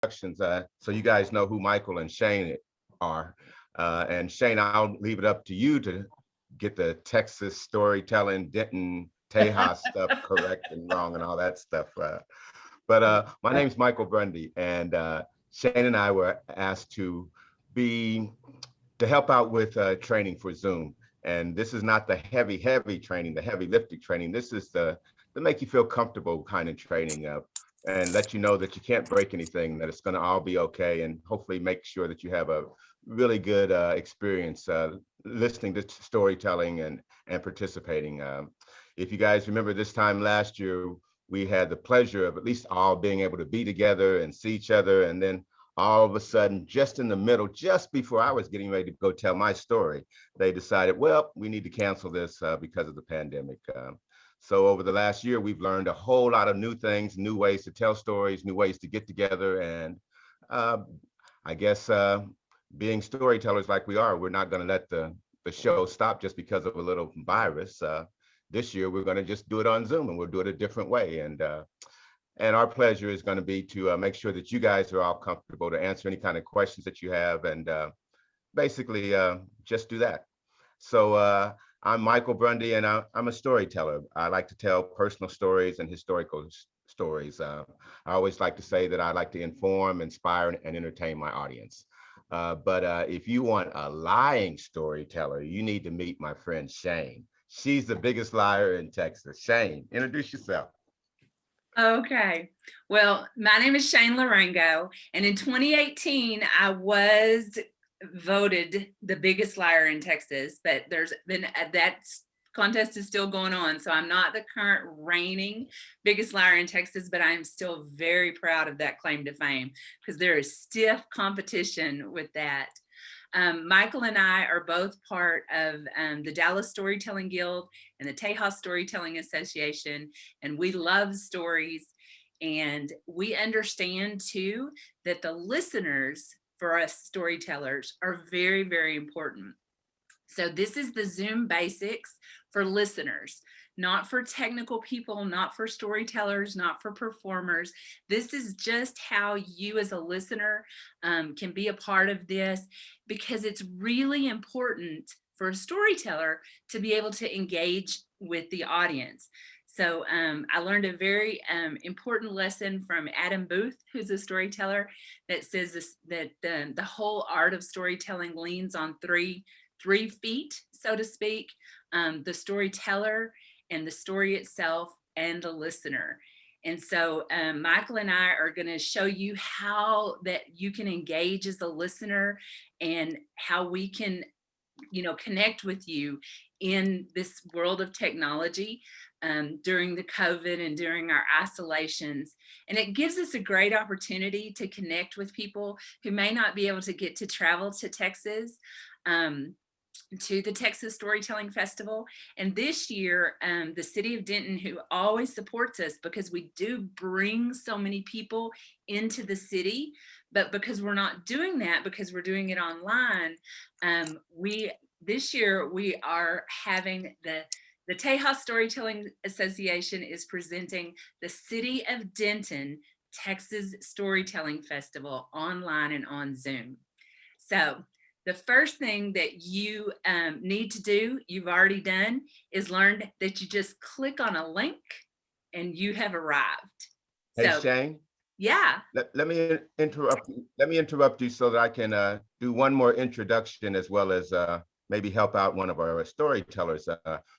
introductions so you guys know who Michael and Shane are. And Shane, I'll leave it up to you to get the Texas storytelling, Denton, Tejas stuff correct and wrong and all that stuff. But my name's Michael Grundy, and Shane and I were asked be to help out with training for Zoom. And this is not the heavy training, the heavy lifting training. This is the make you feel comfortable kind of training and let you know that you can't break anything, that it's going to all be okay, and hopefully make sure that you have a really good experience listening to storytelling and participating. If you guys remember this time last year, we had the pleasure of at least all being able to be together and see each other. And then all of a sudden, just in the middle, just before I was getting ready to go tell my story, they decided, well, we need to cancel this because of the pandemic. So over the last year, we've learned a whole lot of new things, new ways to tell stories, new ways to get together. And I guess being storytellers like we are, we're not going to let the show stop just because of a little virus. This year, we're going to just do it on Zoom, and we'll do it a different way. And our pleasure is going to be to make sure that you guys are all comfortable to answer any kind of questions that you have, and basically just do that. So I'm Michael Grundy, and I'm a storyteller. I like to tell personal stories and historical stories. I always like to say that I like to inform, inspire, and entertain my audience. But if you want a lying storyteller, you need to meet my friend Shane. She's the biggest liar in Texas. Shane, introduce yourself. Okay. Well, my name is Shane Larango, and in 2018, I was voted the biggest liar in Texas, but there's been that contest is still going on. So I'm not the current reigning biggest liar in Texas, but I'm still very proud of that claim to fame because there is stiff competition with that. Michael and I are both part of the Dallas Storytelling Guild and the Tejas Storytelling Association, and we love stories. And we understand too that the listeners for us storytellers are very, very important. So this is the Zoom basics for listeners, not for technical people, not for storytellers, not for performers. This is just how you as a listener can be a part of this, because it's really important for a storyteller to be able to engage with the audience. So I learned a very important lesson from Adam Booth, who's a storyteller, that says that the whole art of storytelling leans on three feet, so to speak: the storyteller and the story itself and the listener. And so Michael and I are going to show you how that you can engage as a listener and how we can, connect with you in this world of technology during the COVID and during our isolations. And it gives us a great opportunity to connect with people who may not be able to get to travel to Texas, to the Texas Storytelling Festival. And this year, the city of Denton, who always supports us because we do bring so many people into the city, but because we're not doing that, because we're doing it online, this year we are having the Tejas Storytelling Association is presenting the City of Denton Texas Storytelling Festival online and on Zoom. So the first thing that you need to do, you've already done, is learn that you just click on a link and you have arrived. Hey, So, Shane. Yeah. Let me interrupt you. Let me interrupt you so that I can do one more introduction, as well as maybe help out one of our storytellers.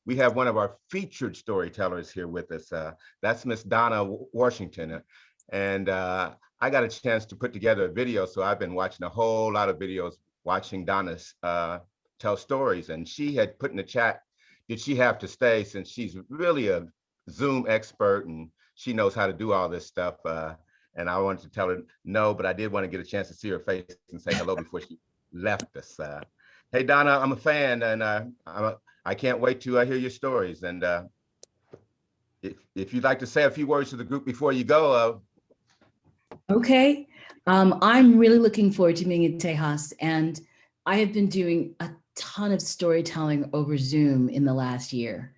We have one of our featured storytellers here with us. That's Miss Donna Washington. And I got a chance to put together a video, so I've been watching a whole lot of videos, watching Donna tell stories. And she had put in the chat, did she have to stay, since she's really a Zoom expert and she knows how to do all this stuff. And I wanted to tell her no, but I did want to get a chance to see her face and say hello before she left us. Hey, Donna, I'm a fan, and I can't wait to hear your stories. And if you'd like to say a few words to the group before you go. Okay. I'm really looking forward to being at Tejas, and I have been doing a ton of storytelling over Zoom in the last year,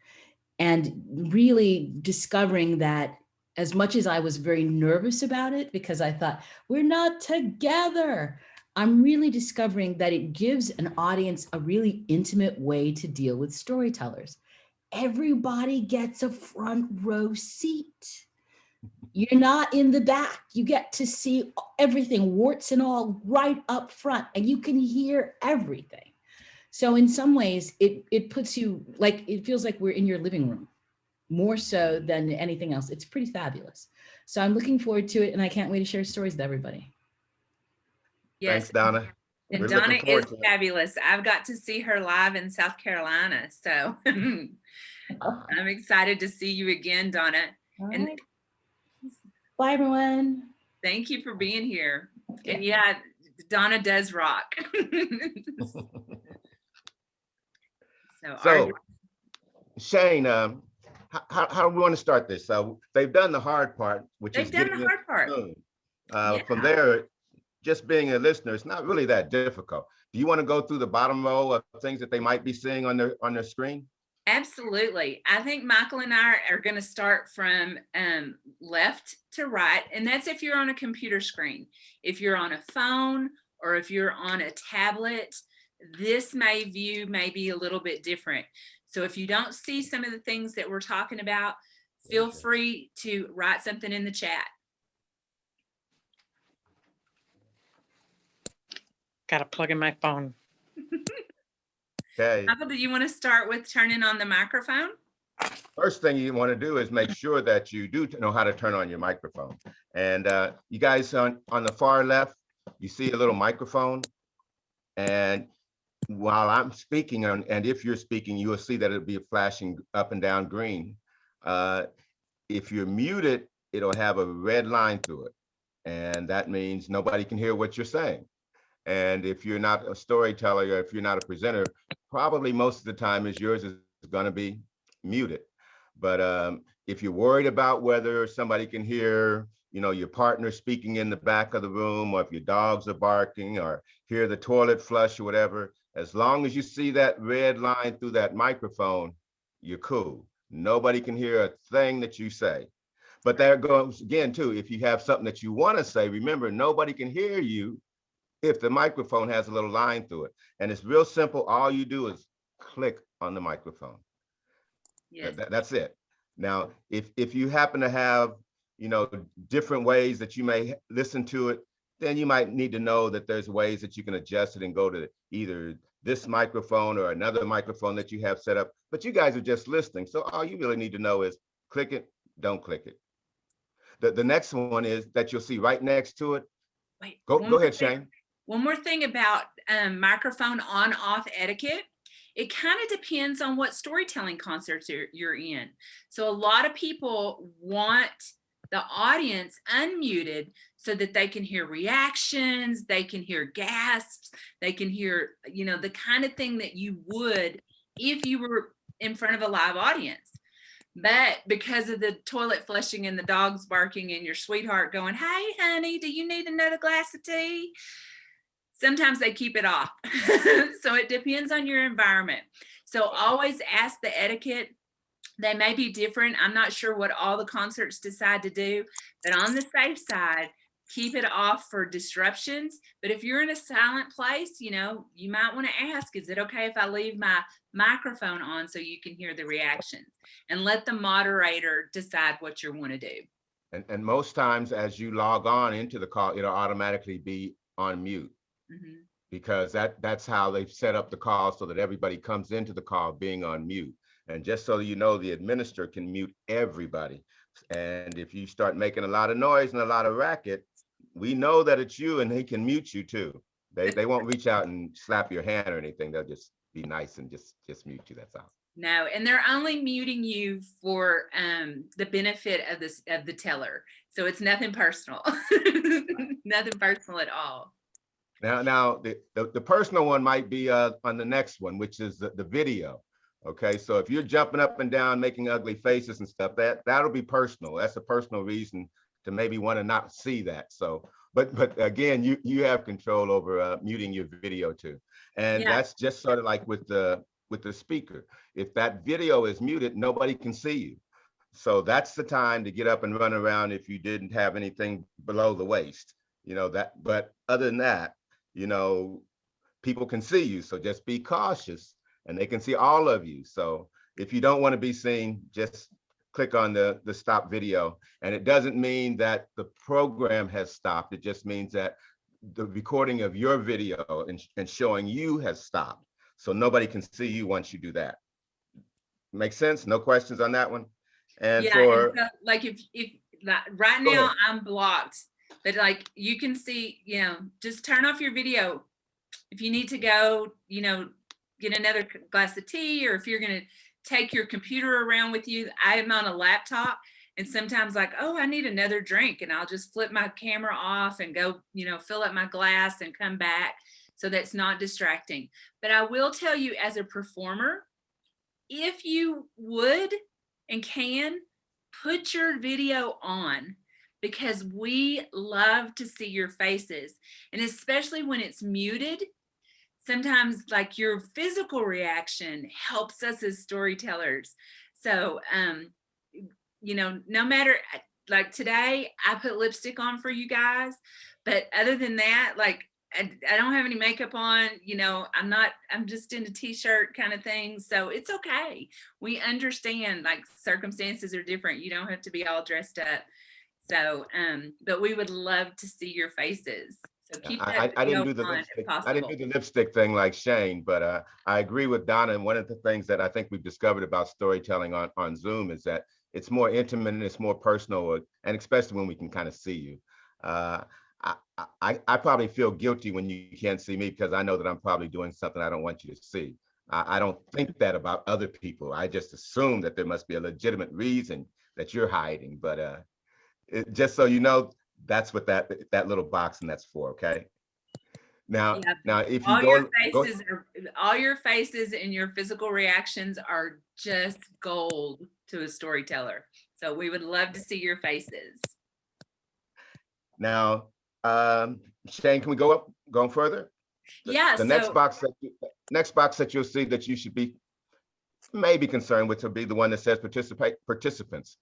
and really discovering that as much as I was very nervous about it because I thought, we're not together, I'm really discovering that it gives an audience a really intimate way to deal with storytellers. Everybody gets a front row seat. You're not in the back. You get to see everything, warts and all, right up front, and you can hear everything. So in some ways, it puts you like, it feels like we're in your living room more so than anything else. It's pretty fabulous. So I'm looking forward to it, and I can't wait to share stories with everybody. Thanks, Yes. Donna. And We're Donna looking forward is to it. fabulous. I've got to see her live in South Carolina. So I'm excited to see you again, Donna. All And right. Bye, everyone. thank you for being here. Okay. And yeah, Donna does rock. So, Shane, how do we want to start this? So they've done the hard part, which They've is done getting the into hard part. the room. Yeah. From there, just being a listener, it's not really that difficult. Do you want to go through the bottom row of things that they might be seeing on their screen? Absolutely. I think Michael and I are going to start from left to right. And that's if you're on a computer screen. If you're on a phone or if you're on a tablet, this may be a little bit different. So if you don't see some of the things that we're talking about, feel free to write something in the chat. Got to plug in my phone. Okay. Michael, do you want to start with turning on the microphone? First thing you want to do is make sure that you do know how to turn on your microphone. And you guys on the far left, you see a little microphone. And while I'm speaking, and if you're speaking, you will see that it'll be flashing up and down green. If you're muted, it'll have a red line through it. And that means nobody can hear what you're saying. And if you're not a storyteller, or if you're not a presenter, probably most of the time yours is going to be muted. But if you're worried about whether somebody can hear, your partner speaking in the back of the room, or if your dogs are barking, or hear the toilet flush or whatever, as long as you see that red line through that microphone, you're cool. Nobody can hear a thing that you say. But there goes again too, if you have something that you want to say, remember, nobody can hear you if the microphone has a little line through it. And it's real simple. All you do is click on the microphone. Yes. That's it. Now, if you happen to have, different ways that you may listen to it, then you might need to know that there's ways that you can adjust it and go to either this microphone or another microphone that you have set up. But you guys are just listening. So all you really need to know is click it, don't click it. The next one is that you'll see right next to it. Wait, Go ahead, Shane. One more thing about microphone on off etiquette. It kind of depends on what storytelling concerts you're in. So a lot of people want the audience unmuted so that they can hear reactions, they can hear gasps, they can hear, the kind of thing that you would if you were in front of a live audience. But because of the toilet flushing and the dogs barking and your sweetheart going, "Hey, honey, do you need another glass of tea?" Sometimes they keep it off. So it depends on your environment. So always ask the etiquette. They may be different. I'm not sure what all the concerts decide to do, but on the safe side, keep it off for disruptions. But if you're in a silent place, you might want to ask, is it okay if I leave my microphone on so you can hear the reactions? And let the moderator decide what you want to do. And most times as you log on into the call, it'll automatically be on mute. Mm-hmm. Because that's how they've set up the call so that everybody comes into the call being on mute. And just so you know, the administrator can mute everybody. And if you start making a lot of noise and a lot of racket, we know that it's you, and they can mute you too. They won't reach out and slap your hand or anything. They'll just be nice and just mute you. That's all. No, and they're only muting you for the benefit of the teller. So it's nothing personal. Nothing personal at all. Now the personal one might be on the next one, which is the video. Okay, so if you're jumping up and down, making ugly faces and stuff, that'll be personal. That's a personal reason to maybe want to not see that. So, but again, you have control over muting your video too, and that's just sort of like with the speaker. If that video is muted, nobody can see you. So that's the time to get up and run around if you didn't have anything below the waist, that. But other than that, people can see you. So just be cautious, and they can see all of you. So if you don't want to be seen, just click on the stop video. And it doesn't mean that the program has stopped. It just means that the recording of your video and showing you has stopped. So nobody can see you once you do that. Make sense? No questions on that one? And Yeah, for and so, like if like, right Go now ahead. I'm blocked, but like you can see, just turn off your video. If you need to go, get another glass of tea, or if you're going to take your computer around with you. I am on a laptop, and sometimes like, oh, I need another drink, and I'll just flip my camera off and go, fill up my glass and come back. So that's not distracting. But I will tell you, as a performer, if you would and can, put your video on, because we love to see your faces. And especially when it's muted, sometimes like your physical reaction helps us as storytellers. So, no matter, like today, I put lipstick on for you guys, but other than that, like I don't have any makeup on, I'm just in a t-shirt kind of thing. So it's okay. We understand like circumstances are different. You don't have to be all dressed up. So, but we would love to see your faces. So keep that I didn't video do the on if lipstick. I didn't possible. do the lipstick thing like Shane, but I agree with Donna. And one of the things that I think we've discovered about storytelling on Zoom is that it's more intimate and it's more personal, and especially when we can kind of see you. Uh, I probably feel guilty when you can't see me, because I know that I'm probably doing something I don't want you to see. I don't think that about other people. I just assume that there must be a legitimate reason that you're hiding. But just so you know, that's what that little box and that's for. Okay. Now, Yeah, now if you all your go, faces are, all your faces and your physical reactions are just gold to a storyteller. So we would love to see your faces. now, Shane, can we going further? Yeah, The so next box that you'll see that you should be maybe concerned with will be the one that says participants.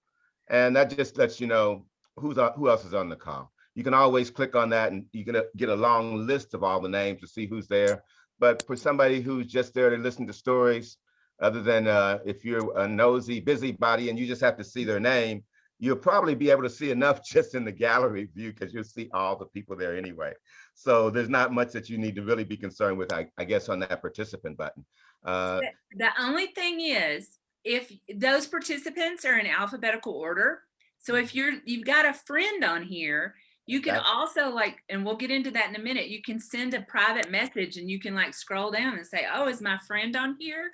And that just lets you know who else is on the call. You can always click on that and you're gonna get a long list of all the names to see who's there. But for somebody who's just there to listen to stories, other than if you're a nosy busybody and you just have to see their name, you'll probably be able to see enough just in the gallery view, because you'll see all the people there anyway. So there's not much that you need to really be concerned with, I guess, on that participant button. the only thing is, if those participants are in alphabetical order, so if you've got a friend on here, you can also and we'll get into that in a minute, you can send a private message and you can like scroll down and say, oh, is my friend on here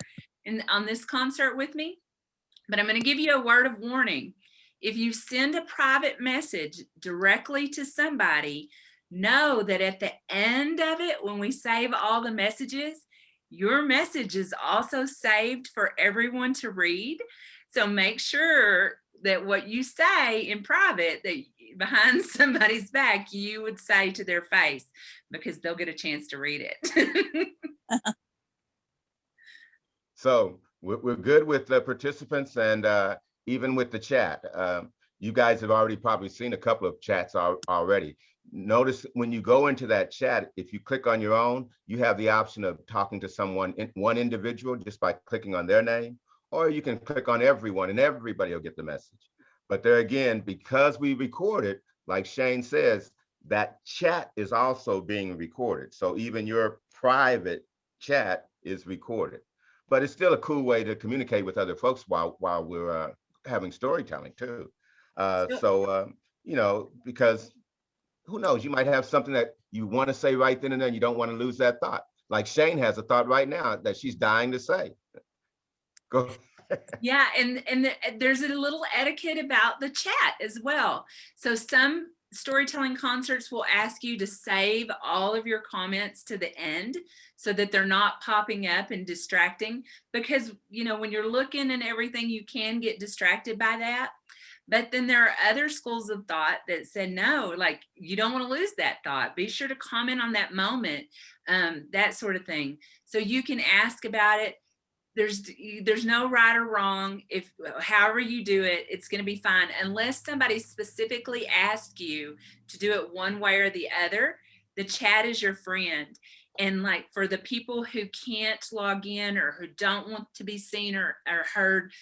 and on this concert with me? But I'm going to give you a word of warning. If you send a private message directly to somebody, know that at the end of it, when we save all the messages, your message is also saved for everyone to read. So make sure that what you say in private, that behind somebody's back, you would say to their face, because they'll get a chance to read it. So we're good with the participants, and even with the chat. You guys have already probably seen a couple of chats already. Notice when you go into that chat, if you click on your own, you have the option of talking to someone, one individual, just by clicking on their name, or you can click on everyone and everybody will get the message. But there again, because we record it, like Shane says, that chat is also being recorded. So even your private chat is recorded. But it's still a cool way to communicate with other folks while we're having storytelling too. Because who knows, you might have something that you want to say right then and there, and you don't want to lose that thought. Like Shane has a thought right now that she's dying to say. Go. Yeah, and there's a little etiquette about the chat as well. So some storytelling concerts will ask you to save all of your comments to the end so that they're not popping up and distracting, because when you're looking and everything, you can get distracted by that. But then there are other schools of thought that said, no, like you don't want to lose that thought. Be sure to comment on that moment, that sort of thing. So you can ask about it. there's no right or wrong. If however you do it, it's going to be fine, unless somebody specifically asks you to do it one way or the other. The chat is your friend. And like for the people who can't log in or who don't want to be seen or heard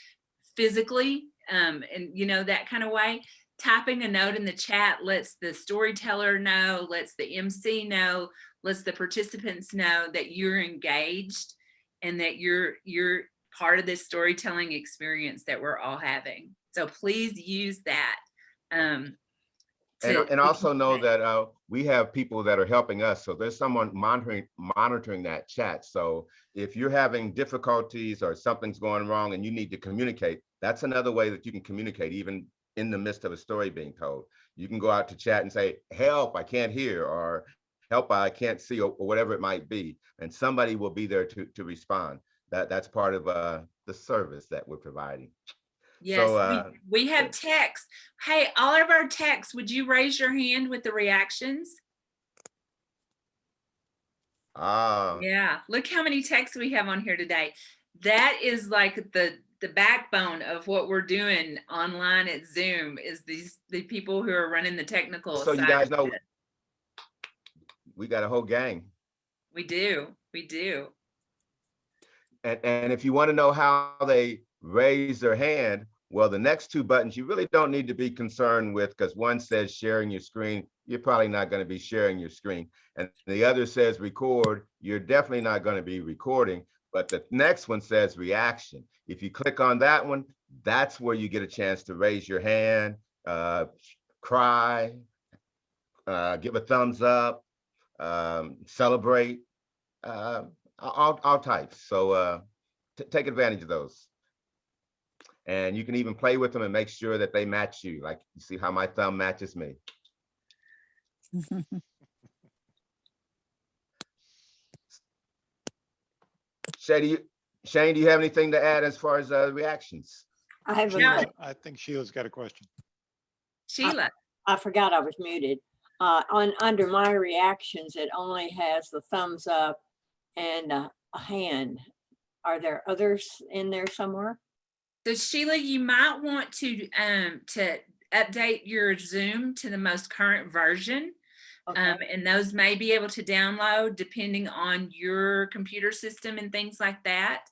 physically, and you know, that kind of way, typing a note in the chat lets the storyteller know, lets the MC know, lets the participants know that you're engaged and that you're part of this storytelling experience that we're all having. So please use that. And also know that we have people that are helping us. So there's someone monitoring that chat. So if you're having difficulties or something's going wrong and you need to communicate, that's another way that you can communicate, even in the midst of a story being told. You can go out to chat and say, help, I can't hear, or help, I can't see, or whatever it might be. And somebody will be there to respond. That's part of the service that we're providing. Yes, So, we have text. Hey, all of our texts, would you raise your hand with the reactions? Yeah, look how many texts we have on here today. That is like the backbone of what we're doing online at Zoom, is the people who are running the technical so you guys know, we got a whole gang. We do. And if you want to know how they raise their hand, well, the next two buttons you really don't need to be concerned with, because one says sharing your screen. You're probably not going to be sharing your screen. And the other says record. You're definitely not going to be recording. But the next one says reaction. If you click on that one, that's where you get a chance to raise your hand, cry, give a thumbs up, celebrate, all types. So take advantage of those. And you can even play with them and make sure that they match you. Like, you see how my thumb matches me. Shane, do you have anything to add as far as reactions? I have Sheila. I think Sheila's got a question. Sheila. I forgot I was muted. Under my reactions, it only has the thumbs up and a hand. Are there others in there somewhere? So Sheila, you might want to update your Zoom to the most current version. Okay. And those may be able to download depending on your computer system and things like that.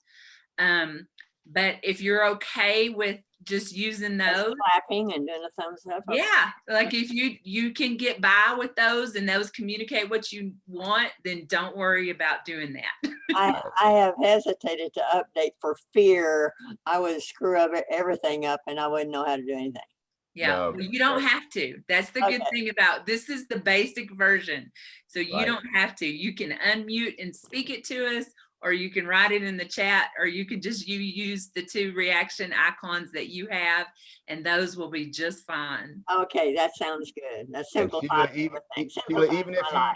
But if you're okay with just using those, Clapping and doing a thumbs up. Okay. yeah, like if you can get by with those and those communicate what you want, then don't worry about doing that. I have hesitated to update for fear I would screw up everything up and I wouldn't know how to do anything. Yeah, No, well, you don't have to. That's the good Okay. thing about this is the basic version. So you Right. don't have to. You can unmute and speak it to us, or you can write it in the chat, or you can just use the two reaction icons that you have, and those will be just fine. Okay, that sounds good. That And simplifies Sheila, everything. Sheila, Simplifies even if my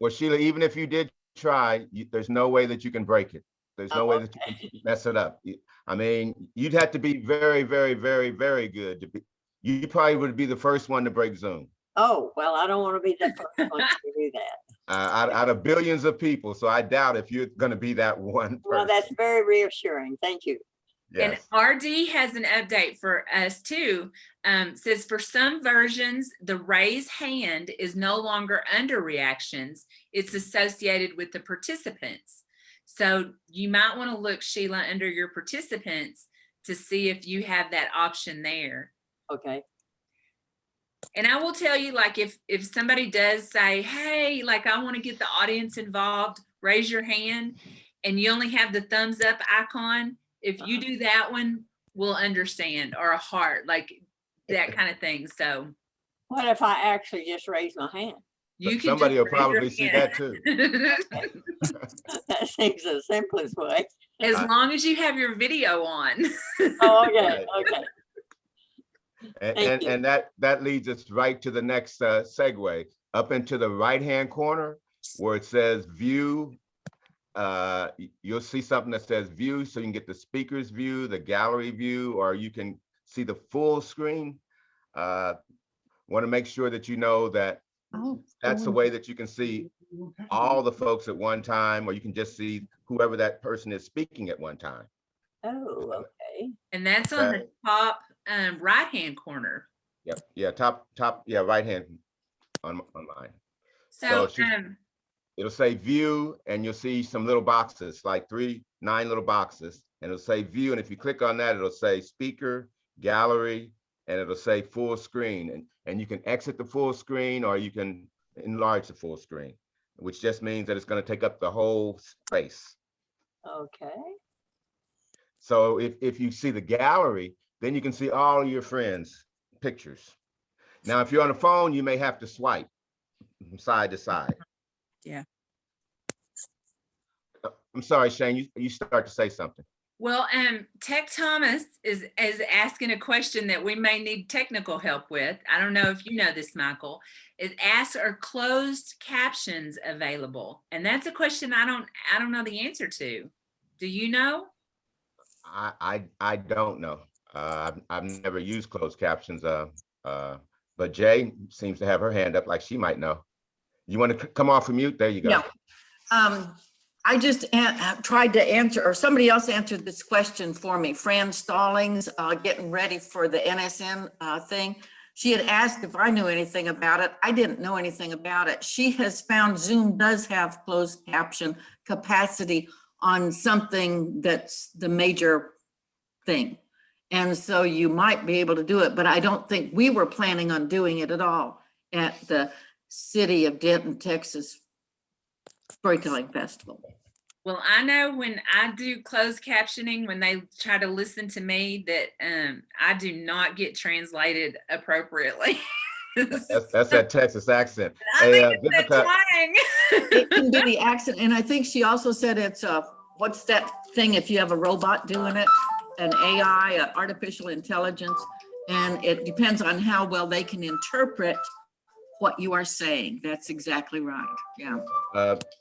life. Sheila, even if you did try, there's no way that you can break it. There's no Oh, way that you can mess it up. I mean, you'd have to be very, very, very, very good to be. You probably would be the first one to break Zoom. Oh, well, I don't want to be the first one to do that. Out of billions of people, so I doubt if you're going to be that one Well, person. that's very reassuring. Thank you. Yes. And RD has an update for us too. Says for some versions, the raise hand is no longer under reactions. It's associated with the participants. So you might want to look, Sheila, under your participants to see if you have that option there. Okay. And I will tell you, like, if somebody does say, hey, like, I want to get the audience involved, raise your hand, and you only have the thumbs up icon, if you do that one, we'll understand, or a heart, like that kind of thing. So What if I actually just raise my hand? you can Somebody will just raise your probably see hand. that too. That seems the simplest way. As long as you have your video on. Oh, okay, Right. okay. Thank you. And that leads us right to the next segue. Up into the right-hand corner where it says view, you'll see something that says view, so you can get the speaker's view, the gallery view, or you can see the full screen. Want to make sure that you know that Oh, That's the way that you can see all the folks at one time, or you can just see whoever that person is speaking at one time. Oh, okay. And that's on the top right-hand corner. Yep. Yeah. Top. Yeah. Right hand on mine. So, It'll say view, and you'll see some little boxes, like 9 little boxes, and it'll say view. And if you click on that, it'll say speaker, gallery, and it'll say full screen. And you can exit the full screen, or you can enlarge the full screen, which just means that it's going to take up the whole space. Okay. So if you see the gallery, then you can see all of your friends' pictures. Now, if you're on the phone, you may have to swipe from side to side. Yeah. I'm sorry, Shane, you start to say something. well, Tech Thomas is asking a question that we may need technical help with. I don't know if you know this, Michael. It asks, are closed captions available? And that's a question I don't know the answer to. Do you know? I don't know. I've never used closed captions. But Jay seems to have her hand up, like she might know. You want to come off of mute? There you go. Yeah. I just tried to answer, or somebody else answered this question for me. Fran Stallings, getting ready for the NSN thing. She had asked if I knew anything about it. I didn't know anything about it. She has found Zoom does have closed caption capacity on something that's the major thing. And so you might be able to do it, but I don't think we were planning on doing it at all at the City of Denton, Texas Storytelling Festival. Well, I know when I do closed captioning, when they try to listen to me, that I do not get translated appropriately. That's that Texas accent. I Hey, think it's that twang. It can be the accent, and I think she also said it's what's that thing if you have a robot doing it, an AI, artificial intelligence, and it depends on how well they can interpret what you are saying. That's exactly right. Yeah.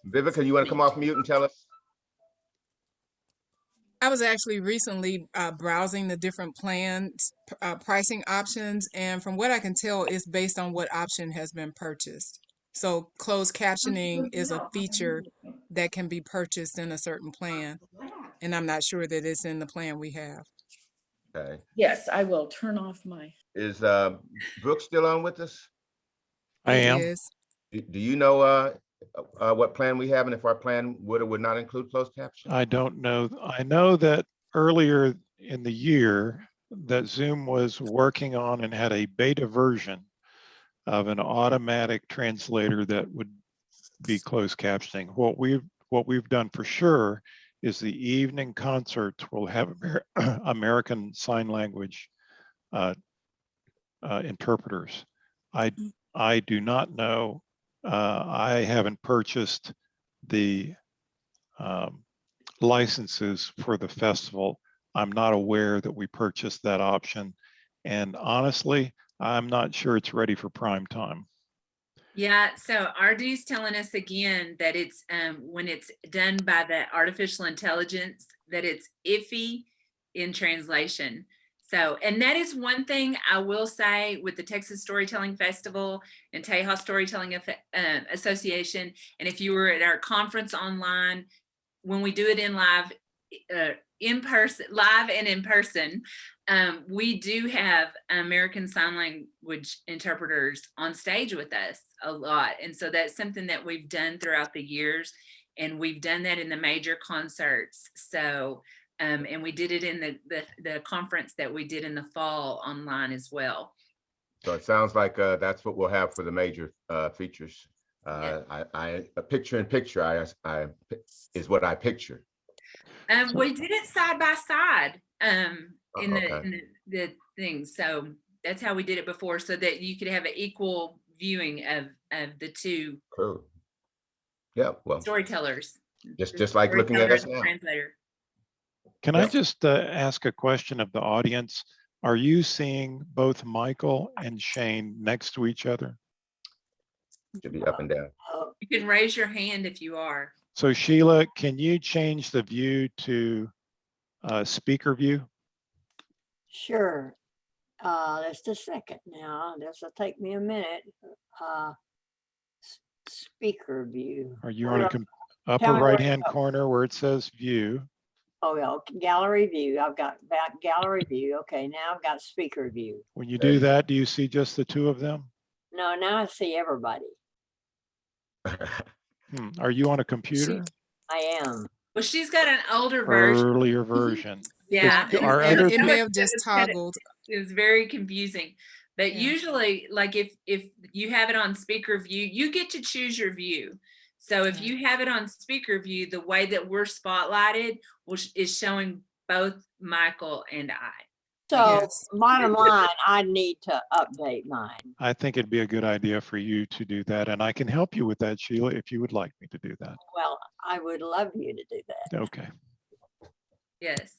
Vivica, you want to come off mute and tell us? I was actually recently browsing the different plans, pricing options, and from what I can tell, it's based on what option has been purchased. So closed captioning is a feature that can be purchased in a certain plan, and I'm not sure that it's in the plan we have. Okay. Yes, I will turn off my. Is Brooke still on with us? I It am. is. Do you know what plan we have, and if our plan would or would not include closed caption? I don't know. I know that earlier in the year that Zoom was working on and had a beta version of an automatic translator that would be closed captioning. What we've done for sure is the evening concerts will have American Sign Language interpreters. I do not know. I haven't purchased the licenses for the festival. I'm not aware that we purchased that option. And honestly, I'm not sure it's ready for prime time. Yeah, so RD's telling us again that it's when it's done by the artificial intelligence, that it's iffy in translation. So, and that is one thing I will say with the Texas Storytelling Festival and Tejas Storytelling Association. And if you were at our conference online, when we do it in live, live and in person, we do have American Sign Language interpreters on stage with us a lot. And so that's something that we've done throughout the years. And we've done that in the major concerts. So, and we did it in the conference that we did in the fall online as well. So it sounds like that's what we'll have for the major features. Yeah. A picture in picture I is what I picture. We did it side by side in Okay. the thing. So that's how we did it before, so that you could have an equal viewing of the two Cool. Yeah, well, storytellers. just like looking at us now. Translator. Can I just ask a question of the audience? Are you seeing both Michael and Shane next to each other? Should be up and down. You can raise your hand if you are. So Sheila, can you change the view to speaker view? Sure. Just a second now. This will take me a minute. Speaker view. Are you on a upper Tell me where to right-hand go. corner where it says view? Oh, yeah, gallery view. I've got back gallery view. Okay, now I've got speaker view. When you There do you go. that, do you see just the two of them? No, now I see everybody. Are you on a computer? I am. Well, she's got an older version. Earlier version. Yeah. Does- are And other it may people? have just toggled. It was very confusing. But Yeah. usually, like if you have it on speaker view, you get to choose your view. So if you have it on speaker view, the way that we're spotlighted is showing both Michael and I. So Yes. bottom line, I need to update mine. I think it'd be a good idea for you to do that, and I can help you with that, Sheila, if you would like me to do that. Well, I would love you to do that. Okay. Yes.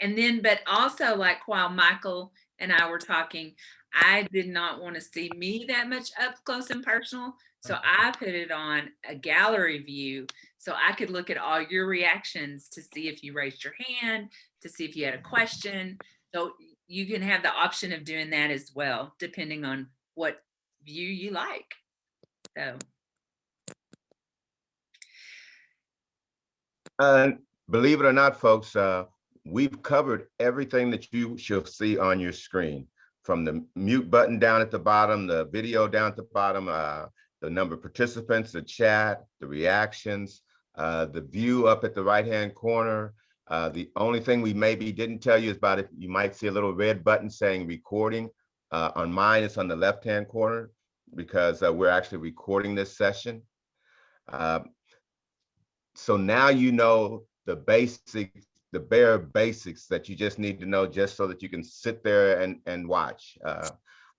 And then, but also like while Michael and I were talking, I did not want to see me that much up close and personal. So I put it on a gallery view so I could look at all your reactions to see if you raised your hand, to see if you had a question. So you can have the option of doing that as well, depending on what view you like. So. Believe it or not, folks, we've covered everything that you shall see on your screen, from the mute button down at the bottom, the video down at the bottom, the number of participants, the chat, the reactions, the view up at the right-hand corner. The only thing we maybe didn't tell you is about it. You might see a little red button saying recording. On mine, it's on the left-hand corner because we're actually recording this session. So now you know the basics, the bare basics that you just need to know just so that you can sit there and watch.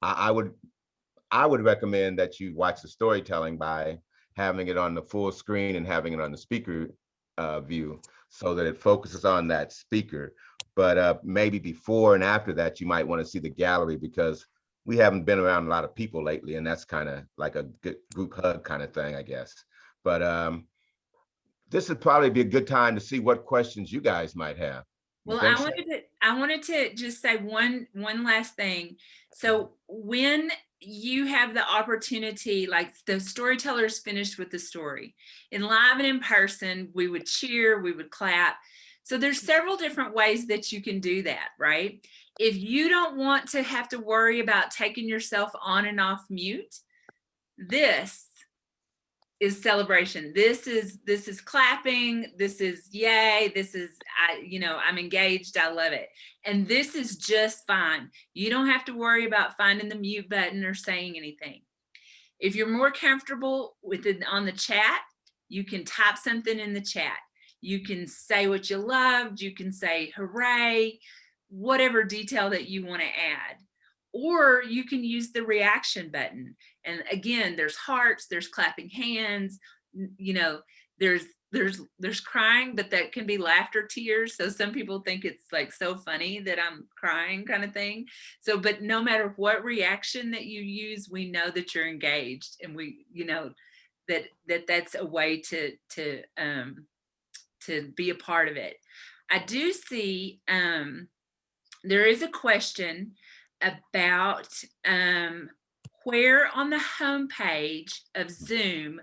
I would recommend that you watch the storytelling by having it on the full screen and having it on the speaker view so that it focuses on that speaker. But maybe before and after that, you might want to see the gallery because we haven't been around a lot of people lately, and that's kind of like a good group hug kind of thing, I guess. But this would probably be a good time to see what questions you guys might have. You Well, think so? I wanted to just say one last thing. So when you have the opportunity, like the storyteller's finished with the story, in live and in person, we would cheer, we would clap. So there's several different ways that you can do that, right? If you don't want to have to worry about taking yourself on and off mute, this is celebration. This is clapping. This is yay. This is, I'm engaged. I love it. And this is just fine. You don't have to worry about finding the mute button or saying anything. If you're more comfortable with it on the chat, you can type something in the chat. You can say what you loved. You can say hooray, whatever detail that you want to add. Or you can use the reaction button. And again, there's hearts, there's clapping hands, there's crying, but that can be laughter tears. So some people think it's like so funny that I'm crying kind of thing. So, but no matter what reaction that you use, we know that you're engaged, and we, that's a way to be a part of it. I do see there is a question about where on the homepage of Zoom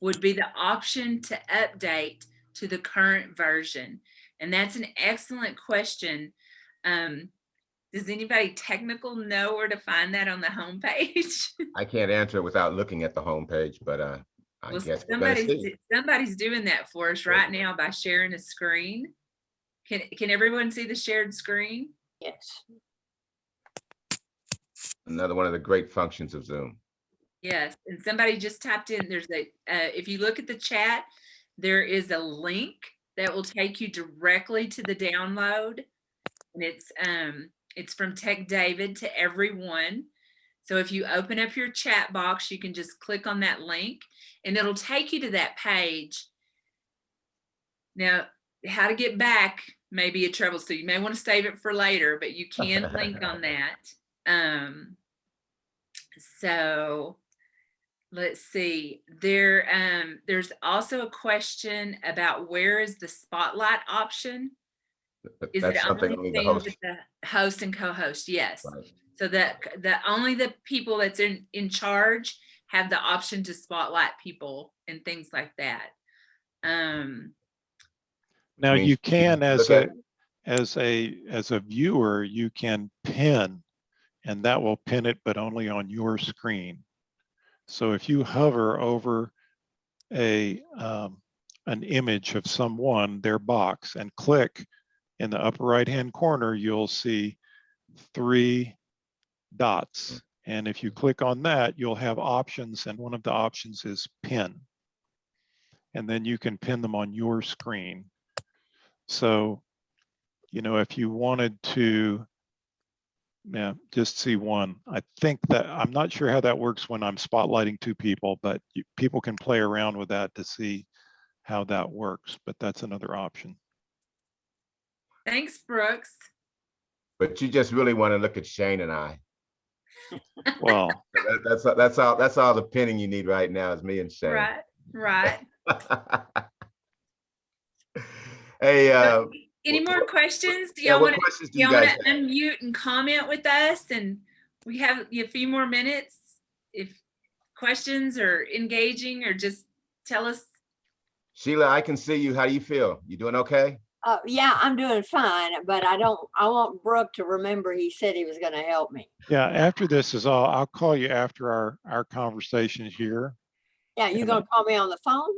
would be the option to update to the current version. And that's an excellent question. Does anybody technical know where to find that on the homepage? I can't answer it without looking at the homepage, but I guess we're gonna see. Somebody's doing that for us right now by sharing a screen. Can everyone see the shared screen? Yes. Another one of the great functions of Zoom. Yes, and somebody just typed in, there's if you look at the chat, there is a link that will take you directly to the download. And it's from Tech David to everyone. So if you open up your chat box, you can just click on that link and it'll take you to that page. Now, how to get back may be a trouble. So you may want to save it for later, but you can link on that. So let's see, there's also a question about where is the spotlight option? Is That's it something only only the thing host. with the host and co-host? Yes. Right. So that only the people that's in charge have the option to spotlight people and things like that. Now I mean, you can, look as a viewer, you can pin, and that will pin it, but only on your screen. So if you hover over an image of someone, their box, and click in the upper right-hand corner, you'll see 3 dots. And if you click on that, you'll have options, and one of the options is pin. And then you can pin them on your screen. So, you know, if you wanted to, just see one. I think that, I'm not sure how that works when I'm spotlighting 2 people, but people can play around with that to see how that works, but that's another option. Thanks, Brooks. But you just really want to look at Shane and I. Well, That's all the pinning you need right now is me and Shane. Right, right. Hey, Any more questions? Do yeah, y'all what want questions do you to guys have? unmute and comment with us? And we have a few more minutes. If questions or engaging, or just tell us. Sheila, I can see you. How do you feel? You doing okay? Yeah, I'm doing fine, but I want Brooke to remember he said he was gonna help me. yeah, after this is all, I'll call you after our conversation here. Yeah, you And gonna call me on the phone?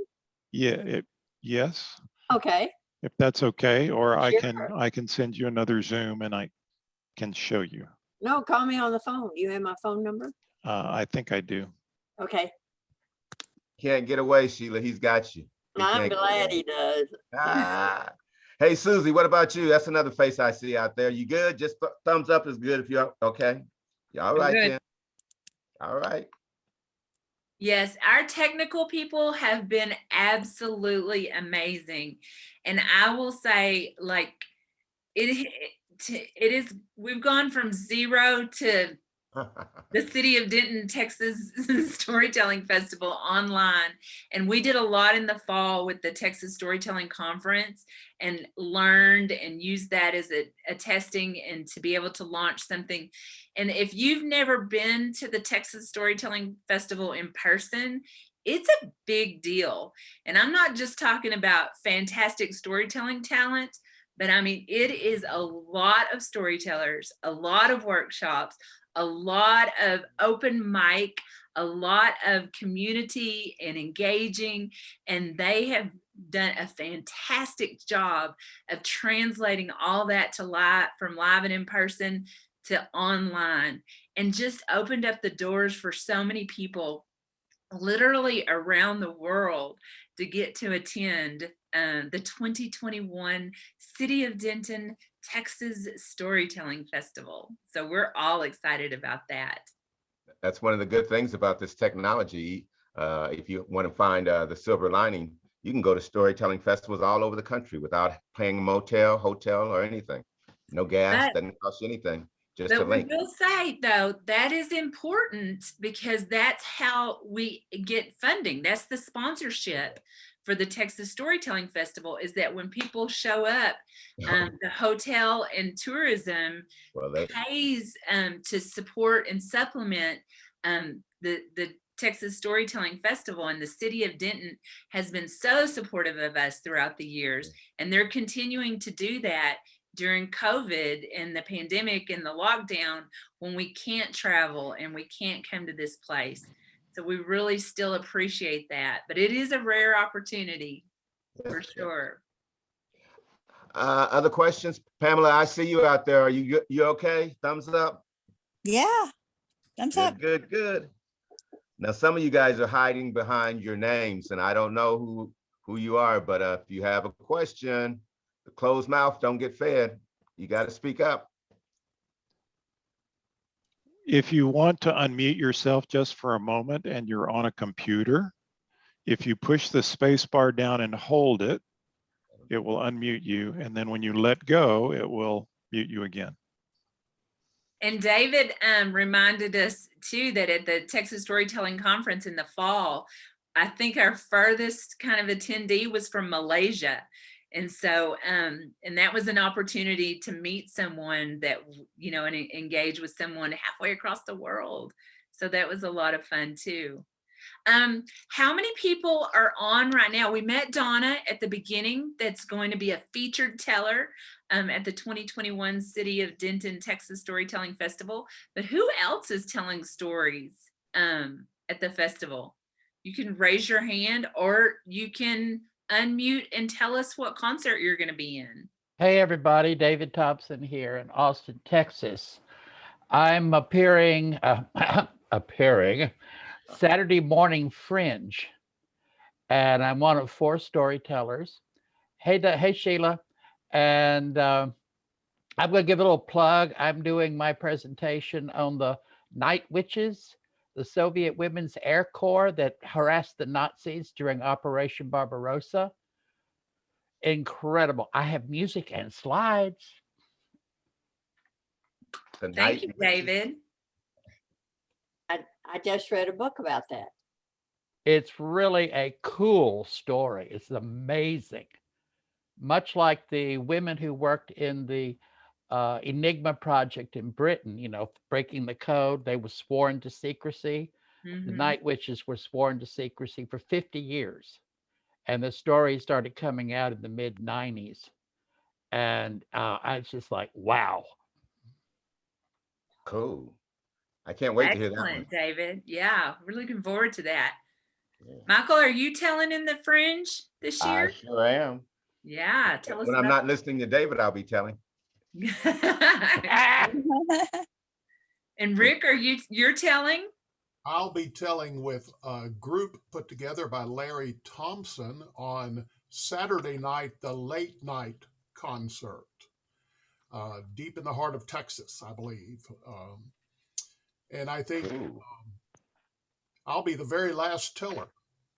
Yeah, yes, Okay, if that's okay, or I Sure. can send you another Zoom and I can show you. no, call me on the phone. You have my phone number? I think I do. Okay, Can't get away, Sheila. He's got you. He I'm can't get glad away. he does. Ah. Hey, Susie, what about you? That's another face I see out there. You good? Just thumbs up is good if you're okay. You all right Good. then? All right. Yes, our technical people have been absolutely amazing. And I will say, like, it is, we've gone from 0 to the City of Denton, Texas Storytelling Festival online. And we did a lot in the fall with the Texas Storytelling Conference, and learned and used that as a testing and to be able to launch something. And if you've never been to the Texas Storytelling Festival in person, it's a big deal. And I'm not just talking about fantastic storytelling talent, but I mean, it is a lot of storytellers, a lot of workshops, a lot of open mic, a lot of community and engaging, and they have done a fantastic job of translating all that to live, from live and in person to online, and just opened up the doors for so many people literally around the world to get to attend the 2021 City of Denton, Texas Storytelling Festival. So we're all excited about that. That's one of the good things about this technology. If you want to find the silver lining, you can go to storytelling festivals all over the country without paying a motel, hotel, or anything. No gas, doesn't cost you anything. Just a But we link. will say, though, that is important, because that's how we get funding. That's the sponsorship for the Texas Storytelling Festival, is that when people show up, the hotel and tourism pays to support and supplement the Texas Storytelling Festival. And the City of Denton has been so supportive of us throughout the years, and they're continuing to do that during COVID and the pandemic and the lockdown, when we can't travel and we can't come to this place. So we really still appreciate that, but it is a rare opportunity for sure. Other questions? Pamela, I see you out there. Are you okay? Thumbs up? Yeah, thumbs up. Good, good. Now, some of you guys are hiding behind your names, and I don't know who you are, but if you have a question, the closed mouth don't get fed. You got to speak up. If you want to unmute yourself just for a moment and you're on a computer, if you push the space bar down and hold it, it will unmute you. And then when you let go, it will mute you again. And David reminded us too that at the Texas Storytelling Conference in the fall, I think our furthest kind of attendee was from Malaysia. And so, and that was an opportunity to meet someone that, you know, and engage with someone halfway across the world. So that was a lot of fun too. How many people are on right now? We met Donna at the beginning. That's going to be a featured teller at the 2021 City of Denton, Texas Storytelling Festival. But who else is telling stories at the festival? You can raise your hand or you can unmute and tell us what concert you're going to be in. Hey everybody, David Thompson here in Austin, Texas. I'm appearing Saturday morning Fringe, and I'm one of 4 storytellers. Hey Sheila, and I'm going to give a little plug. I'm doing my presentation on the Night Witches, the Soviet Women's Air Corps that harassed the Nazis during Operation Barbarossa. Incredible. I have music and slides. Thank you, David. I just read a book about that. It's really a cool story. It's amazing. Much like the women who worked in the Enigma project in Britain, you know, breaking the code, they were sworn to secrecy. The Night Witches were sworn to secrecy for 50 years. And the story started coming out in the mid-90s. And I was just like, wow. Cool. I can't wait to hear that one. Excellent, David. Yeah, we're looking forward to that. Yeah. Michael, are you telling in the Fringe this year? I sure am. Yeah, tell us When I'm not listening to David, I'll be telling. And Rick, you're telling? I'll be telling with a group put together by Larry Thompson on Saturday night, the late night concert, deep in the heart of Texas, I believe. And I think I'll be the very last teller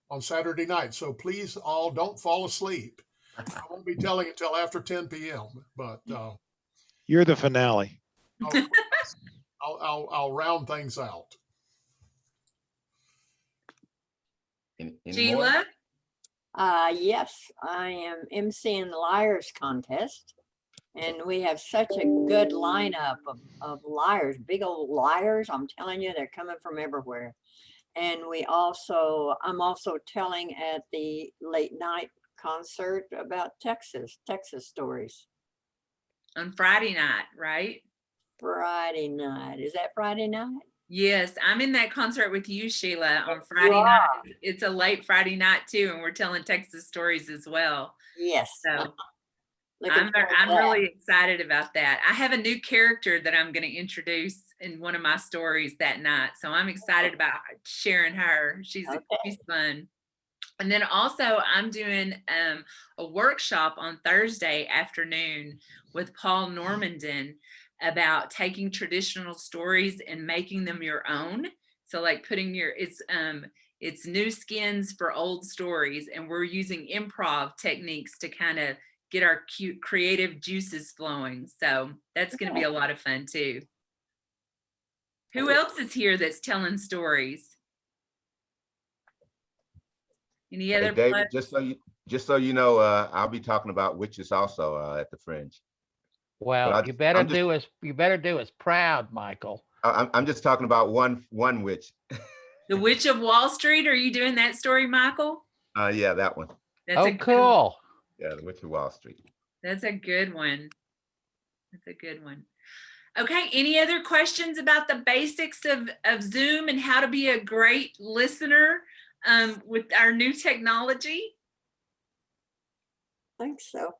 on Saturday night. So please all don't fall asleep. I won't be telling until after 10 p.m. But You're the finale. I'll round things out. Sheila? Yes, I am emceeing the Liars Contest. And we have such a good lineup of liars, big old liars. I'm telling you, they're coming from everywhere. And I'm also telling at the late night concert about Texas stories. On Friday night, right? Friday night. Is that Friday night? Yes, I'm in that concert with you, Sheila, on Friday night. It's a late Friday night too, and we're telling Texas stories as well. Yes. So I'm really excited about that. I have a new character that I'm going to introduce in one of my stories that night. So I'm excited about sharing her. She's fun. And then also I'm doing a workshop on Thursday afternoon with Paul Normandin about taking traditional stories and making them your own. So like putting it's new skins for old stories, and we're using improv techniques to kind of get our cute creative juices flowing. So that's going to be a lot of fun too. Who else is here that's telling stories? Any other? Hey, David, just so you know, I'll be talking about witches also at the Fringe. Well, you better do us proud, Michael. I'm just talking about one witch. The Witch of Wall Street. Are you doing that story, Michael? Yeah, that one. That's cool. Yeah, the Witch of Wall Street. That's a good one. That's a good one. Okay, any other questions about the basics of Zoom and how to be a great listener with our new technology? I think so.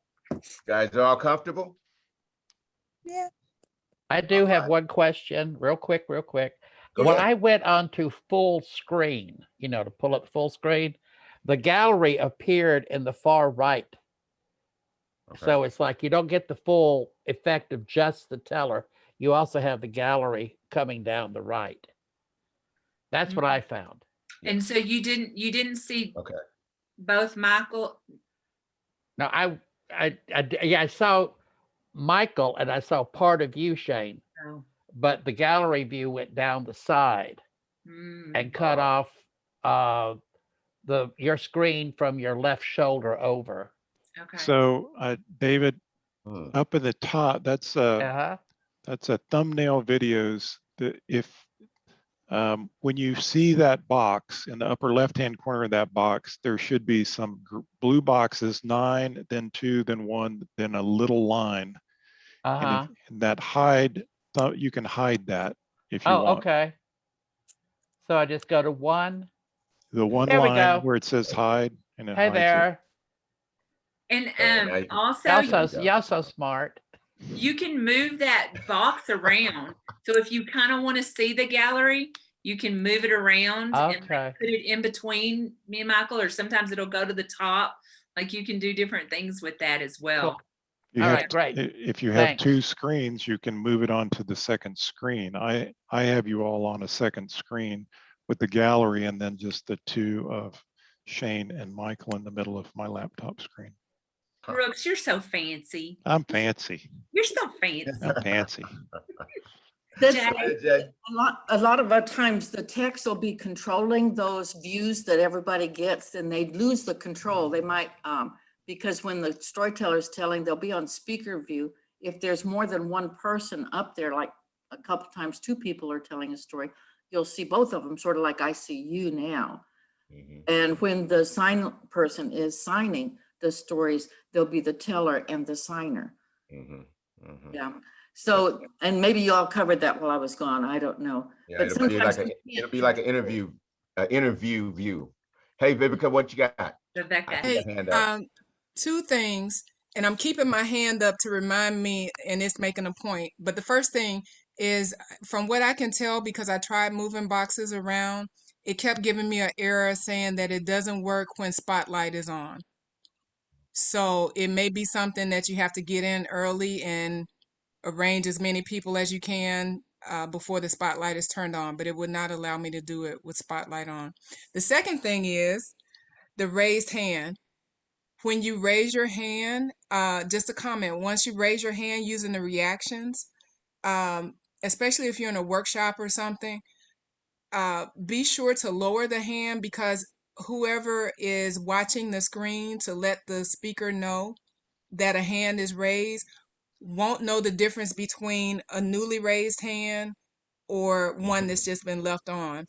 Guys are all comfortable? Yeah. I do have one question, real quick. When I went onto full screen, to pull up full screen, the gallery appeared in the far right. Okay. So it's like you don't get the full effect of just the teller. You also have the gallery coming down the right. That's what I found. And so you didn't see both Michael? No, I saw Michael and I saw part of you, Shane. Oh. But the gallery view went down the side and cut off your screen from your left shoulder over. Okay. So David, up in the top, that's a thumbnail videos that if When you see that box in the upper left-hand corner of that box, there should be some blue boxes, 9, then 2, then 1, then a little line. Uh-huh. And that hide, you can hide that if you Oh, want. okay. So I just go to 1. The one There we line go. where it says hide, and it Hey hides it. there. And now you can- also Y'all so smart. you can move that box around. So if you kind of want to see the gallery, you can move it around and Okay. like, put it in between me and Michael, or sometimes it'll go to the top. Like you can do different things with that as well. Cool. You All have right, great. If you have Thanks. 2 screens, you can move it onto the second screen. I have you all on a second screen with the gallery and then just the 2 of Shane and Michael in the middle of my laptop screen. Brooks, you're so fancy. I'm fancy. You're so fancy. I'm fancy. That's Jay. Hey, Jay. a lot of our times the text will be controlling those views that everybody gets, and they lose the control. They might, because when the storyteller's telling, they'll be on speaker view. If there's more than one person up there, like a couple times 2 people are telling a story, you'll see both of them, sort of like I see you now. Mhm. And when the sign person is signing the stories, there'll be the teller and the signer. Mhm. Mhm. Yeah. So, and maybe you all covered that while I was gone. I don't know. Yeah, But it'll be sometimes like we it'll can't be like an interview view. Hey, Vivica, what you got? Rebecca. I see Hey, a hand up. 2 things, and I'm keeping my hand up to remind me, and it's making a point. But the first thing is, from what I can tell, because I tried moving boxes around, it kept giving me an error saying that it doesn't work when Spotlight is on. So it may be something that you have to get in early and arrange as many people as you can before the spotlight is turned on, but it would not allow me to do it with spotlight on. The second thing is the raised hand. When you raise your hand, just a comment, once you raise your hand using the reactions, especially if you're in a workshop or something, be sure to lower the hand, because whoever is watching the screen to let the speaker know that a hand is raised won't know the difference between a newly raised hand or one that's just been left on.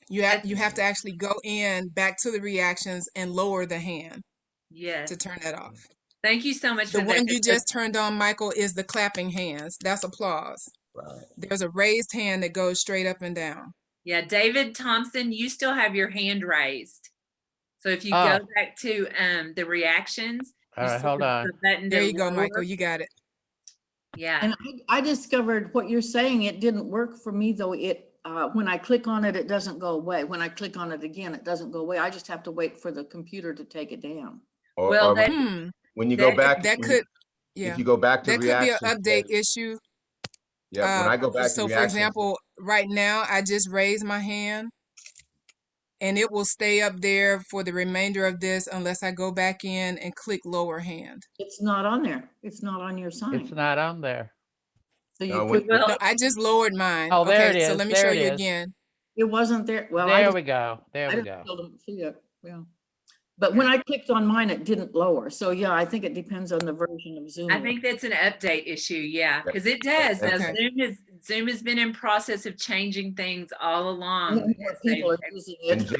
You have to actually go in back to the reactions and lower the hand Yes. to turn that off. Thank you so much. The Rebecca. one you just turned on, Michael, is the clapping hands. That's applause. Right. There's a raised hand that goes straight up and down. Yeah, David Thompson, you still have your hand raised. So if you go back to the reactions, All you right, see hold on. the button There to you go, lower. Michael. You got it. Yeah. And I discovered what you're saying. It didn't work for me though. When I click on it, it doesn't go away. When I click on it again, it doesn't go away. I just have to wait for the computer to take it down. Well, that- when you go back, That could, yeah. if you go back to That could be an reactions, update issue. yeah, when I go back to So for reactions, example, right now, I just raised my hand and it will stay up there for the remainder of this unless I go back in and click lower hand. It's not on there. It's not on your sign. It's not on there. So No, you when- put, well, No, I just lowered mine. Oh, there Okay, it so is. let me There show it you is. again. it wasn't there. Well, There we go. There I we didn't go. be able to see it. Yeah. But when I clicked on mine, it didn't lower. So yeah, I think it depends on the version of Zoom. I think that's an update issue. Yeah, because it does. Now, Okay. Zoom has been in process of changing things all along. More people are using and it. Jay,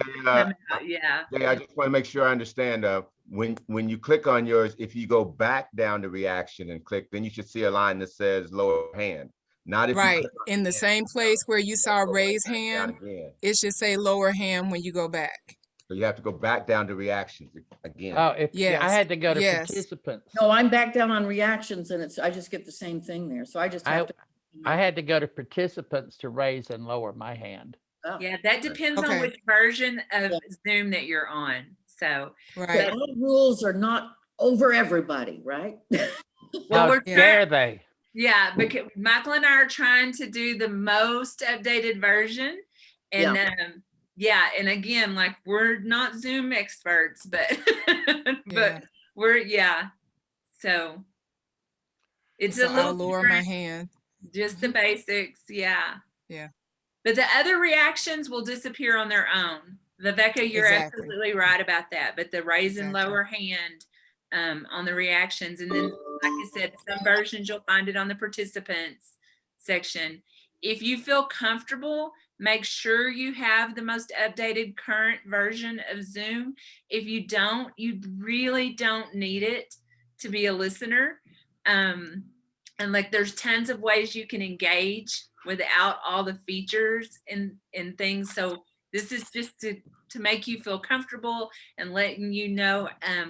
Yeah. Jay, I just want to make sure I understand. When you click on yours, if you go back down to reaction and click, then you should see a line that says lower hand. Not if you Right, click on in the hand, same place where you saw go right raise back down hand, again. it should say lower hand when you go back. So you have to go back down to reactions again. Oh, I Yes, had to go to yes. participants. No, I'm back down on reactions and I just get the same thing there. So I just have to. I had to go to participants to raise and lower my hand. Oh. Yeah, that depends on Okay. which version of Zoom that you're on. So, Right. But all rules are not over everybody, right? well, How we're dare they? yeah, because Michael and I are trying to do the most updated version. And yeah, and again, like we're not Zoom experts, but Yeah. we're so it's So a little I'll lower different, my hand. just the basics, yeah. Yeah. But the other reactions will disappear on their own. Viveka, you're Exactly. absolutely right about that. But the raise and Exactly. lower hand on the reactions, and then like I said, some versions you'll find it on the participants section. If you feel comfortable, make sure you have the most updated current version of Zoom. If you don't, you really don't need it to be a listener. And like there's tons of ways you can engage without all the features and things. So this is just to make you feel comfortable and letting you know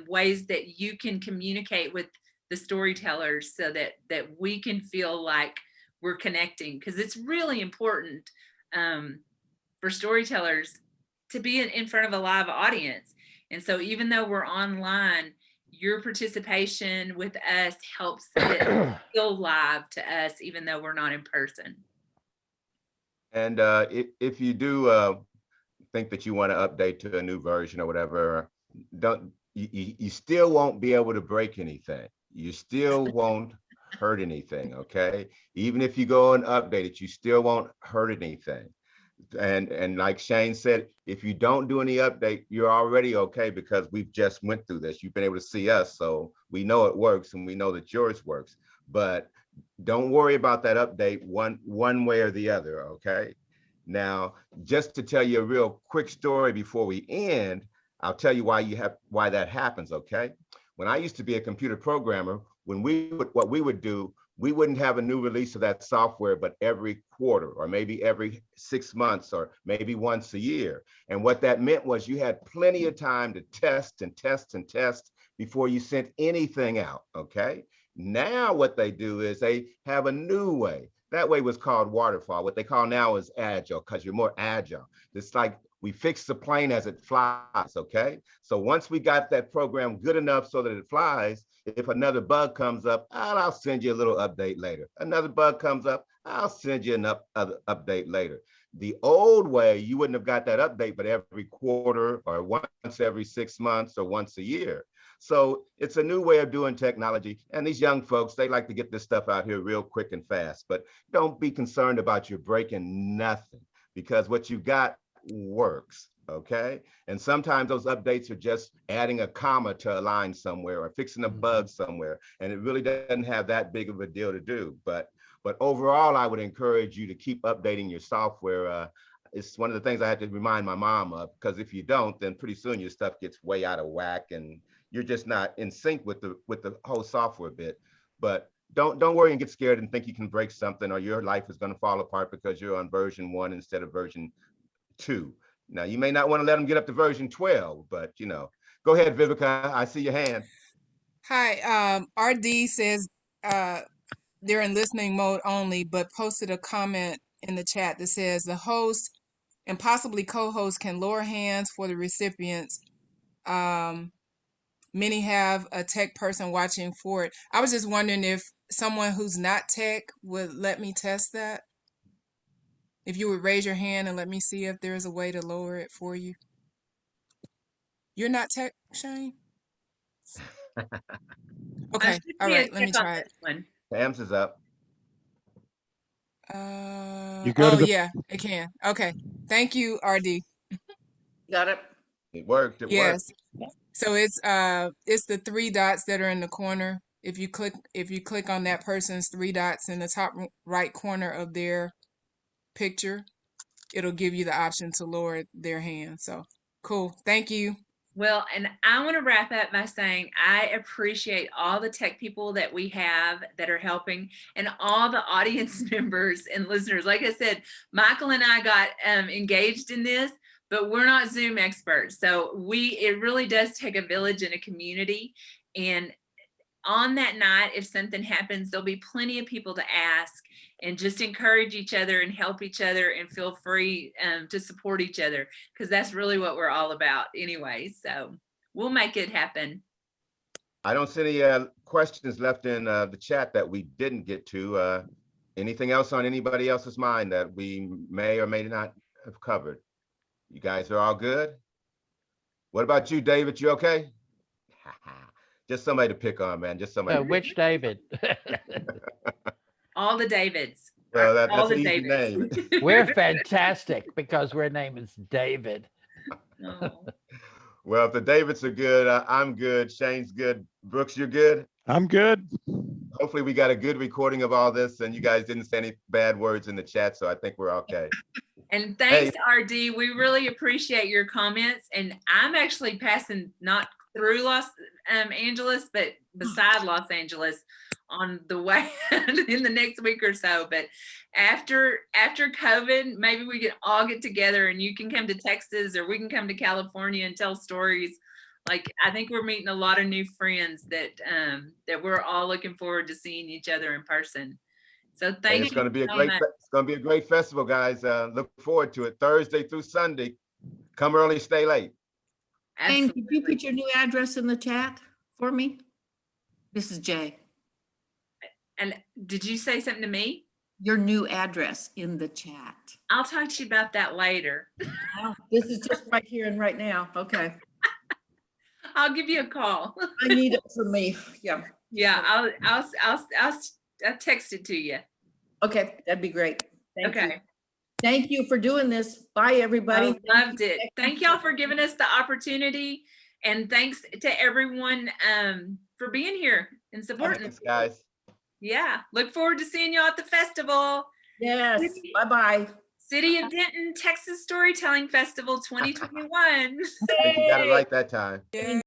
ways that you can communicate with the storytellers so that we can feel like we're connecting, because it's really important for storytellers to be in front of a live audience. And so even though we're online, your participation with us helps it feel live to us, even though we're not in person. And if you do think that you want to update to a new version or whatever, you still won't be able to break anything. You still won't hurt anything, okay? Even if you go and update it, you still won't hurt anything. And like Shane said, if you don't do any update, you're already okay, because we've just went through this. You've been able to see us, so we know it works and we know that yours works. But don't worry about that update one way or the other, okay? Now, just to tell you a real quick story before we end, I'll tell you why that happens, okay? When I used to be a computer programmer, what we would do, we wouldn't have a new release of that software, but every quarter, or maybe every 6 months, or maybe once a year. And what that meant was you had plenty of time to test and test and test before you sent anything out, okay? Now what they do is they have a new way. That way was called waterfall. What they call now is agile, because you're more agile. It's like we fix the plane as it flies, okay? So once we got that program good enough so that it flies, if another bug comes up, I'll send you a little update later. Another bug comes up, I'll send you an update later. The old way, you wouldn't have got that update, but every quarter or once every 6 months or once a year. So it's a new way of doing technology. And these young folks, they like to get this stuff out here real quick and fast, but don't be concerned about you breaking nothing, because what you got works, okay? And sometimes those updates are just adding a comma to a line somewhere or fixing a bug somewhere, and it really doesn't have that big of a deal to do. But overall, I would encourage you to keep updating your software. It's one of the things I had to remind my mom of, because if you don't, then pretty soon your stuff gets way out of whack and you're just not in sync with the whole software bit. But don't worry and get scared and think you can break something or your life is going to fall apart because you're on version 1 instead of version 2. Now, you may not want to let them get up to version 12, but go ahead, Vivica. I see your hand. Hi, RD says they're in listening mode only, but posted a comment in the chat that says the host and possibly co-host can lower hands for the recipients. Many have a tech person watching for it. I was just wondering if someone who's not tech would let me test that. If you would raise your hand and let me see if there's a way to lower it for you. You're not tech, Shane? Okay, all right, let me try it. Sam's is up. Yeah, it can. Okay, thank you, RD. Got it? It worked. It Yes. worked. So it's the 3 dots that are in the corner. If you click on that person's 3 dots in the top right corner of their picture, it'll give you the option to lower their hand. So cool. Thank you. Well, and I want to wrap up by saying I appreciate all the tech people that we have that are helping, and all the audience members and listeners. Like I said, Michael and I got engaged in this, but we're not Zoom experts. So it really does take a village and a community. And on that night, if something happens, there'll be plenty of people to ask, and just encourage each other and help each other, and feel free to support each other, because that's really what we're all about anyway. So we'll make it happen. I don't see any questions left in the chat that we didn't get to. Anything else on anybody else's mind that we may or may not have covered? You guys are all good? What about you, David? You okay? Just somebody to pick on, man. Just somebody. Which David? All the Davids. Well, all that's the an easy Davids. name. We're fantastic because our name is David. Oh. Well, if the Davids are good, I'm good. Shane's good. Brooks, you're good? I'm good. Hopefully we got a good recording of all this and you guys didn't say any bad words in the chat, so I think we're okay. And thanks, RD. We really appreciate your comments. And I'm actually passing not through Los Angeles, but beside Los Angeles on the way in the next week or so. But after COVID, maybe we can all get together and you can come to Texas or we can come to California and tell stories. Like, I think we're meeting a lot of new friends that we're all looking forward to seeing each other in person. So thank you. It's going to be a so great. much. It's going to be a great festival, guys. Look forward to it. Thursday through Sunday. Come early, stay late. Jane, could you Absolutely. put your new address in the chat for me? This is Jay. And did you say something to me? Your new address in the chat. I'll talk to you about that later. This is just right here and right now. Okay. I'll give you a call. I need it for me. Yeah. Yeah, I'll text it to you. Okay, that'd be great. Thank you. Okay. Thank you for doing this. Bye, everybody. I loved it. Thank y'all for giving us the opportunity, and thanks to everyone for being here and supporting. Thanks, guys. Yeah, look forward to seeing y'all at the festival. Yes. Bye-bye. City of Denton, Texas Storytelling Festival 2021. You got it right that time. Yeah.